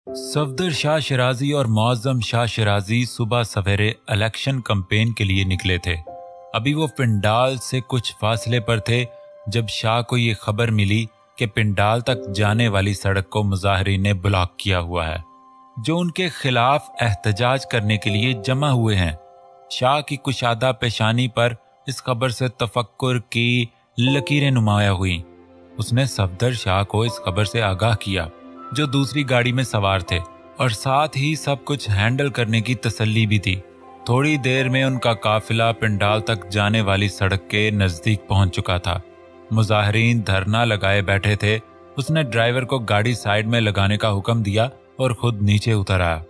صفدر شاہ شیرازی اور معظم شاہ شیرازی صبح سویرے الیکشن کمپین کے لیے نکلے تھے۔ ابھی وہ پنڈال سے کچھ فاصلے پر تھے جب شاہ کو یہ خبر ملی کہ پنڈال تک جانے والی سڑک کو مظاہرین نے بلاک کیا ہوا ہے، جو ان کے خلاف احتجاج کرنے کے لیے جمع ہوئے ہیں۔ شاہ کی کشادہ پیشانی پر اس خبر سے تفکر کی لکیریں نمایاں ہوئیں۔ اس نے صفدر شاہ کو اس خبر سے آگاہ کیا، جو دوسری گاڑی میں سوار تھے، اور ساتھ ہی سب کچھ ہینڈل کرنے کی تسلی بھی تھی۔ تھوڑی دیر میں ان کا قافلہ پنڈال تک جانے والی سڑک کے نزدیک پہنچ چکا تھا۔ مظاہرین دھرنا لگائے بیٹھے تھے۔ اس نے ڈرائیور کو گاڑی سائیڈ میں لگانے کا حکم دیا اور خود نیچے اتر آیا۔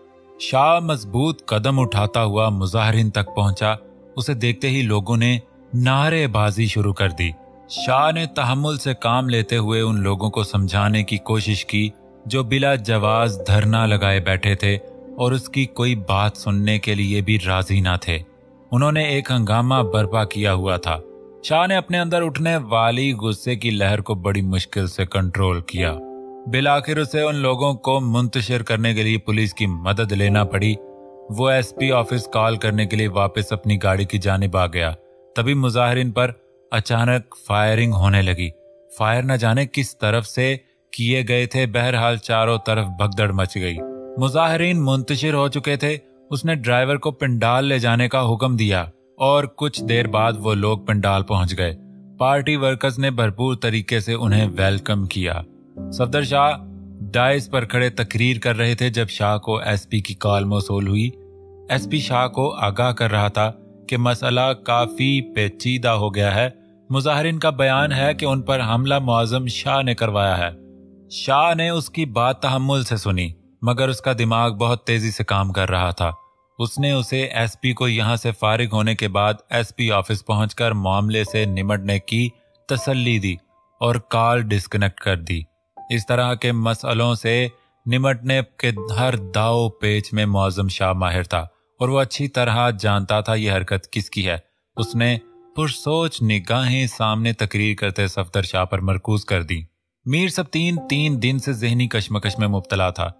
شاہ مضبوط قدم اٹھاتا ہوا مظاہرین تک پہنچا۔ اسے دیکھتے ہی لوگوں نے نعرے بازی شروع کر دی۔ شاہ نے تحمل سے کام لیتے ہوئے ان لوگوں کو سمجھانے کی کوشش کی جو بلا جواز دھرنا لگائے بیٹھے تھے اور اس کی کوئی بات سننے کے لیے بھی راضی نہ تھے۔ انہوں نے ایک ہنگامہ برپا کیا ہوا تھا۔ شاہ نے اپنے اندر اٹھنے والی غصے کی لہر کو بڑی مشکل سے کنٹرول کیا۔ بالآخر اسے ان لوگوں کو منتشر کرنے کے لیے پولیس کی مدد لینا پڑی۔ وہ ایس پی آفس کال کرنے کے لیے واپس اپنی گاڑی کی جانب آ گیا۔ تبھی مظاہرین پر اچانک فائرنگ ہونے لگی۔ فائر نہ جانے کس طرف سے کیے گئے تھے، بہرحال چاروں طرف بھگدڑ مچ گئی۔ مظاہرین منتشر ہو چکے تھے۔ اس نے ڈرائیور کو پنڈال لے جانے کا حکم دیا اور کچھ دیر بعد وہ لوگ پنڈال پہنچ گئے۔ پارٹی ورکرز نے بھرپور طریقے سے انہیں ویلکم کیا۔ صفدر شاہ ڈائز پر کھڑے تقریر کر رہے تھے جب شاہ کو ایس پی کی کال موصول ہوئی۔ ایس پی شاہ کو آگاہ کر رہا تھا کہ مسئلہ کافی پیچیدہ ہو گیا ہے۔ مظاہرین کا بیان ہے کہ ان پر حملہ معظم شاہ نے کروایا ہے۔ شاہ نے اس کی بات تحمل سے سنی، مگر اس کا دماغ بہت تیزی سے کام کر رہا تھا۔ اس نے اسے ایس پی کو یہاں سے فارغ ہونے کے بعد ایس پی آفس پہنچ کر معاملے سے نمٹنے کی تسلی دی اور کال ڈسکنیکٹ کر دی۔ اس طرح کے مسئلوں سے نمٹنے کے ہر داؤ پیچ میں معظم شاہ ماہر تھا اور وہ اچھی طرح جانتا تھا یہ حرکت کس کی ہے۔ اس نے پرسوچ نگاہیں سامنے تقریر کرتے صفدر شاہ پر مرکوز کر دی۔ میر سبتین 3 دن سے ذہنی کشمکش میں مبتلا تھا۔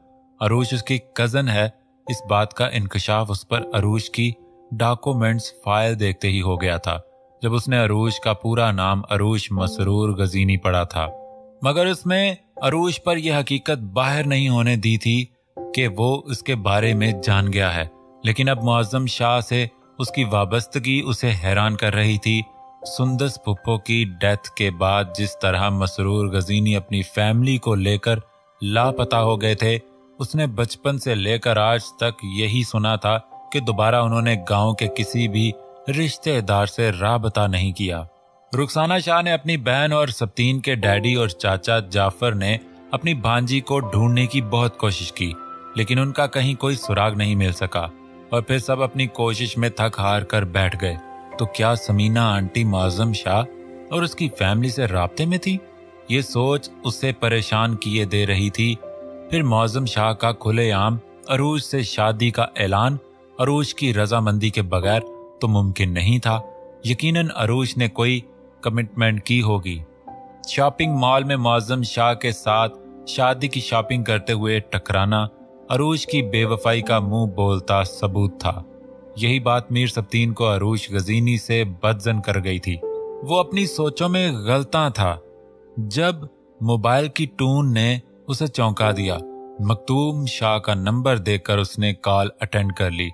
عروش اس کی کزن ہے۔ اس بات کا انکشاف اس پر عروش کی ڈاکومنٹس فائل دیکھتے ہی ہو گیا تھا، جب اس نے عروش کا پورا نام عروش مسرور غزینی پڑھا تھا، مگر اس میں عروش پر یہ حقیقت باہر نہیں ہونے دی تھی کہ وہ اس کے بارے میں جان گیا ہے۔ لیکن اب معظم شاہ سے اس کی وابستگی اسے حیران کر رہی تھی۔ سندس پھپھو کی ڈیتھ کے بعد جس طرح مسرور غزینی اپنی فیملی کو لے کر لاپتہ ہو گئے تھے، اس نے بچپن سے لے کر آج تک یہی سنا تھا کہ دوبارہ انہوں نے گاؤں کے کسی بھی رشتہ دار سے رابطہ نہیں کیا۔ رخسانہ شاہ نے اپنی بہن اور سبتین کے ڈیڈی اور چاچا جعفر نے اپنی بھانجی کو ڈھونڈنے کی بہت کوشش کی، لیکن ان کا کہیں کوئی سراغ نہیں مل سکا، اور پھر سب اپنی کوشش میں تھک ہار کر بیٹھ گئے۔ تو کیا سمینہ آنٹی معظم شاہ اور اس کی فیملی سے رابطے میں تھی؟ یہ سوچ اسے پریشان کیے دے رہی تھی۔ پھر معظم شاہ کا کھلے عام عروج سے شادی کا اعلان عروج کی رضامندی کے بغیر تو ممکن نہیں تھا۔ یقیناً عروج نے کوئی کمٹمنٹ کی ہوگی۔ شاپنگ مال میں معظم شاہ کے ساتھ شادی کی شاپنگ کرتے ہوئے ٹکرانا عروج کی بے وفائی کا منہ بولتا ثبوت تھا۔ یہی بات میر سبتین کو عروج غزینی سے بدظن کر گئی تھی۔ وہ اپنی سوچوں میں غلطاں تھا جب موبائل کی ٹون نے اسے چونکا دیا۔ مکتوم شاہ کا نمبر دیکھ کر اس نے کال اٹینڈ کر لی۔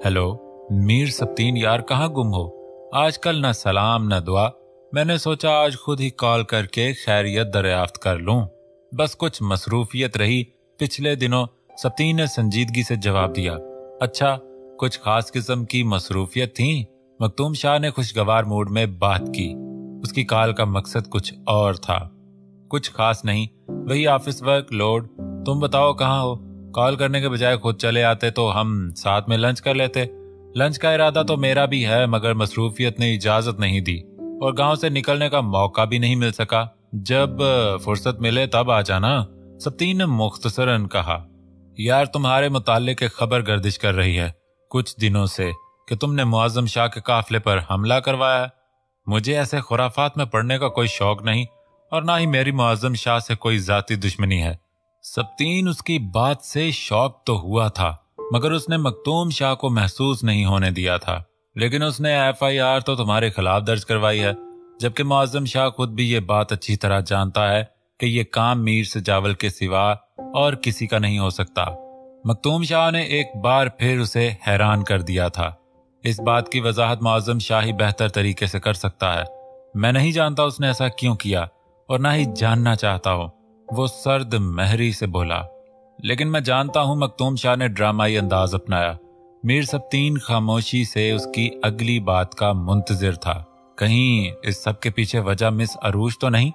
ہیلو میر سبتین یار، کہاں گم ہو؟ آج کل نہ سلام نہ دعا۔ میں نے سوچا آج خود ہی کال کر کے خیریت دریافت کر لوں، بس کچھ مصروفیت رہی پچھلے دنوں۔ سبتین نے سنجیدگی سے جواب دیا۔ اچھا، کچھ خاص قسم کی مصروفیت تھی؟ مکتوم شاہ نے خوشگوار موڈ میں بات کی۔ اس کی کال کا مقصد کچھ اور تھا۔ کچھ خاص نہیں، وہی آفس ورک لوڈ۔ تم بتاؤ کہاں ہو؟ کال کرنے کے بجائے خود چلے آتے تو ہم ساتھ میں لنچ کر لیتے۔ لنچ کا ارادہ تو میرا بھی ہے، مگر مصروفیت نے اجازت نہیں دی اور گاؤں سے نکلنے کا موقع بھی نہیں مل سکا۔ جب فرصت ملے تب آ جانا، سبتین نے مختصراً کہا۔ یار تمہارے متعلق ایک خبر گردش کر رہی ہے کچھ دنوں سے کہ تم نے معظم شاہ کے قافلے پر حملہ کروایا ہے۔ مجھے ایسے خرافات میں پڑنے کا کوئی شوق نہیں، اور نہ ہی میری معظم شاہ سے کوئی ذاتی دشمنی ہے۔ سبتین اس کی بات سے شوق تو ہوا تھا، مگر اس نے مکتوم شاہ کو محسوس نہیں ہونے دیا تھا۔ لیکن اس نے FIR تو تمہارے خلاف درج کروائی ہے، جبکہ معظم شاہ خود بھی یہ بات اچھی طرح جانتا ہے کہ یہ کام میر سجاول کے سوا اور کسی کا نہیں ہو سکتا۔ مکتوم شاہ نے ایک بار پھر اسے حیران کر دیا تھا۔ اس بات کی وضاحت معظم شاہ ہی بہتر طریقے سے کر سکتا ہے۔ میں نہیں جانتا اس نے ایسا کیوں کیا، اور نہ ہی جاننا چاہتا ہوں، وہ سرد مہری سے بولا۔ لیکن میں جانتا ہوں مکتوم شاہ نے ڈرامائی انداز اپنایا۔ میر سبتین خاموشی سے اس کی اگلی بات کا منتظر تھا۔ کہیں اس سب کے پیچھے وجہ مس عروج تو نہیں؟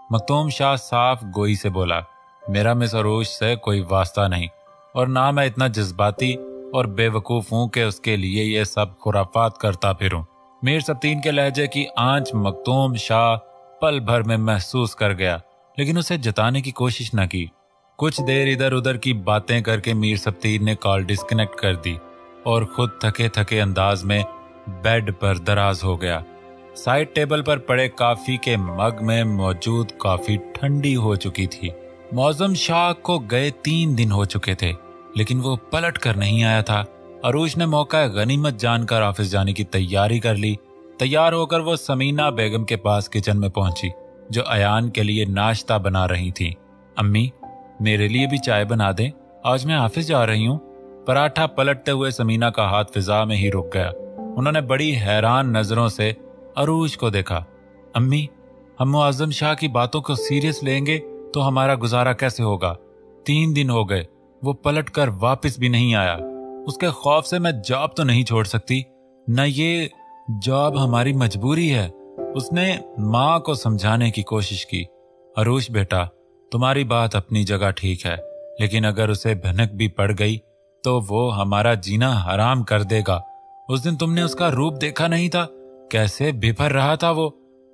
مکتوم شاہ صاف گوئی سے بولا، میرا مس عروج سے کوئی واسطہ نہیں، اور نہ میں اتنا جذباتی اور بے وقوف ہوں کہ اس کے لیے یہ سب خرافات کرتا پھروں۔ میر سبتین کے لہجے کی آنچ مکتوم شاہ پل بھر میں محسوس کر گیا، لیکن اسے جتانے کی کوشش نہ کی۔ کچھ دیر ادھر ادھر کی باتیں کر کے میر سبتین نے کال ڈسکنیکٹ کر دی اور خود تھکے تھکے انداز میں بیڈ پر دراز ہو گیا۔ سائڈ ٹیبل پر پڑے کافی کے مگ میں موجود کافی ٹھنڈی ہو چکی تھی۔ معظم شاہ کو گئے 3 دن ہو چکے تھے، لیکن وہ پلٹ کر نہیں آیا تھا۔ عروج نے موقع غنیمت جان کر آفس جانے کی تیاری کر لی۔ تیار ہو کر وہ سمینہ بیگم کے پاس کچن میں پہنچی، جو ایان کے لیے ناشتہ بنا رہی تھی۔ امی، میرے لیے بھی چائے بنا دیں، آج میں آفس جا رہی ہوں۔ پراٹھا پلٹتے ہوئے سمینہ کا ہاتھ فضا میں ہی رک گیا۔ انہوں نے بڑی حیران نظروں سے عروج کو دیکھا۔ امی، ہم معظم شاہ کی باتوں کو سیریس لیں گے تو ہمارا گزارا کیسے ہوگا؟ 3 دن ہو گئے، وہ پلٹ کر واپس بھی نہیں آیا۔ اس کے خوف سے میں جاب تو نہیں چھوڑ سکتی، نہ یہ جاب ہماری مجبوری ہے۔ اس نے ماں کو سمجھانے کی کوشش کی۔ عروج بیٹا، تمہاری بات اپنی جگہ ٹھیک ہے، لیکن اگر اسے بھنک بھی پڑ گئی تو وہ ہمارا جینا حرام کر دے گا۔ اس دن تم نے اس کا روپ دیکھا نہیں تھا، کیسے بپھر رہا تھا وہ؟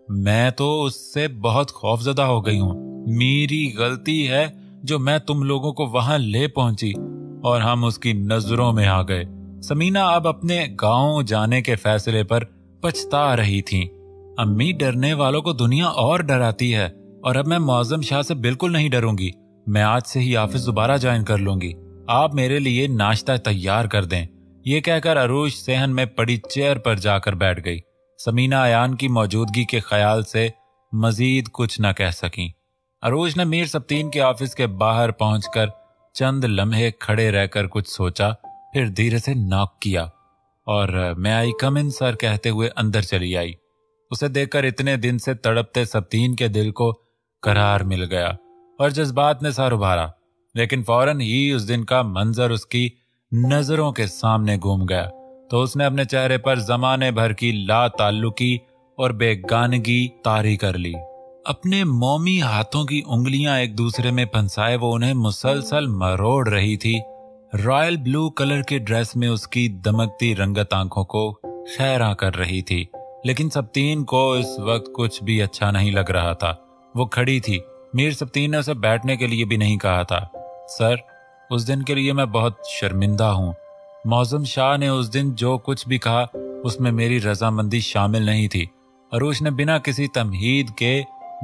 میں تو اس سے بہت خوفزدہ ہو گئی ہوں۔ میری غلطی ہے جو میں تم لوگوں کو وہاں لے پہنچی اور ہم اس کی نظروں میں آ گئے۔ سمینہ اب اپنے گاؤں جانے کے فیصلے پر پچھتا رہی تھی۔ امی، ڈرنے والوں کو دنیا اور ڈراتی ہے، اور اب میں معظم شاہ سے بالکل نہیں ڈروں گی۔ میں آج سے ہی آفس دوبارہ جوائن کر لوں گی۔ آپ میرے لیے ناشتہ تیار کر دیں۔ یہ کہہ کر عروج صحن میں پڑی چیئر پر جا کر بیٹھ گئی۔ سمینہ ایان کی موجودگی کے خیال سے مزید کچھ نہ کہہ سکیں۔ عروج نے میر سبتین کے آفس کے باہر پہنچ کر چند لمحے کھڑے رہ کر کچھ سوچا، پھر دھیرے سے ناک کیا اور میں آئی کم ان سر کہتے ہوئے اندر چلی آئی۔ اسے دیکھ کر اتنے دن سے تڑپتے سبتین کے دل کو قرار مل گیا اور جذبات نے سر ابھارا، لیکن فوراً ہی اس دن کا منظر اس کی نظروں کے سامنے گھوم گیا تو اس نے اپنے چہرے پر زمانے بھر کی لا تعلقی اور بیگانگی طاری کر لی۔ اپنے مومی ہاتھوں کی انگلیاں ایک دوسرے میں پھنسائے وہ انہیں مسلسل مروڑ رہی تھی۔ رائل بلو کلر کے ڈریس میں اس کی دمکتی رنگت آنکھوں کو خیراں کر رہی تھی، لیکن سبتین کو اس وقت کچھ بھی اچھا نہیں لگ رہا تھا۔ وہ کھڑی تھی۔ میر سبتین نے اسے بیٹھنے کے لیے بھی نہیں کہا تھا۔ سر، اس دن کے لیے میں بہت شرمندہ ہوں۔ معظم شاہ نے اس دن جو کچھ بھی کہا اس میں میری رضامندی شامل نہیں تھی۔ عروج نے بنا کسی تمہید کے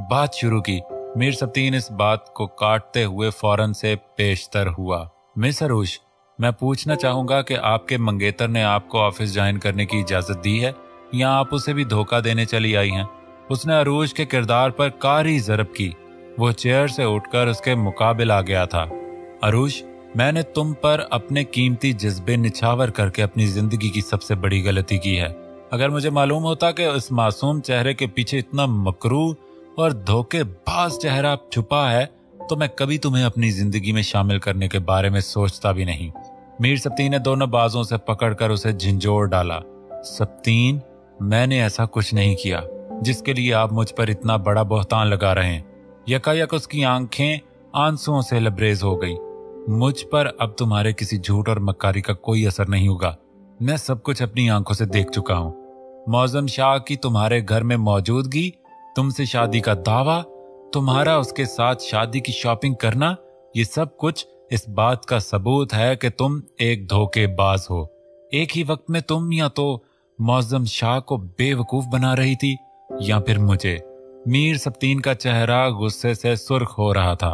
بات شروع کی۔ میر سبتین اس بات کو کاٹتے ہوئے فوراً سے پیشتر ہوا۔ مس عروج، میں پوچھنا چاہوں گا کہ آپ کے منگیتر نے آپ کو آفس جوائن کرنے کی اجازت دی ہے یا آپ اسے بھی دھوکہ دینے چلی آئی ہیں؟ اس نے عروج کے کردار پر کاری ضرب کی۔ وہ چیئر سے اٹھ کر اس کے مقابل آ گیا تھا۔ عروج، میں نے تم پر اپنے قیمتی جذبے نچھاور کر کے اپنی زندگی کی سب سے بڑی غلطی کی ہے۔ اگر مجھے معلوم ہوتا کہ اس معصوم چہرے کے پیچھے اتنا مکروہ اور دھوکے باز چہرہ چھپا ہے تو میں کبھی تمہیں اپنی زندگی میں شامل کرنے کے بارے میں سوچتا بھی نہیں۔ میر سبتین نے دونوں بازوں سے پکڑ کر اسے جھنجھوڑ ڈالا۔ سبتین، میں نے ایسا کچھ نہیں کیا جس کے لیے آپ مجھ پر اتنا بڑا بہتان لگا رہے ہیں۔ یکایک اس کی آنکھیں آنسوؤں سے لبریز ہو گئی۔ مجھ پر اب تمہارے کسی جھوٹ اور مکاری کا کوئی اثر نہیں ہوگا۔ میں سب کچھ اپنی آنکھوں سے دیکھ چکا ہوں۔ معظم شاہ کی تمہارے گھر میں موجودگی، تم سے شادی کا دعویٰ، تمہارا اس کے ساتھ شادی کی شاپنگ کرنا، یہ سب کچھ اس بات کا ثبوت ہے کہ تم ایک دھوکے باز ہو۔ ایک ہی وقت میں تم یا تو معظم شاہ کو بے وقوف بنا رہی تھی یا پھر مجھے۔ میر سبتین کا چہرہ غصے سے سرخ ہو رہا تھا۔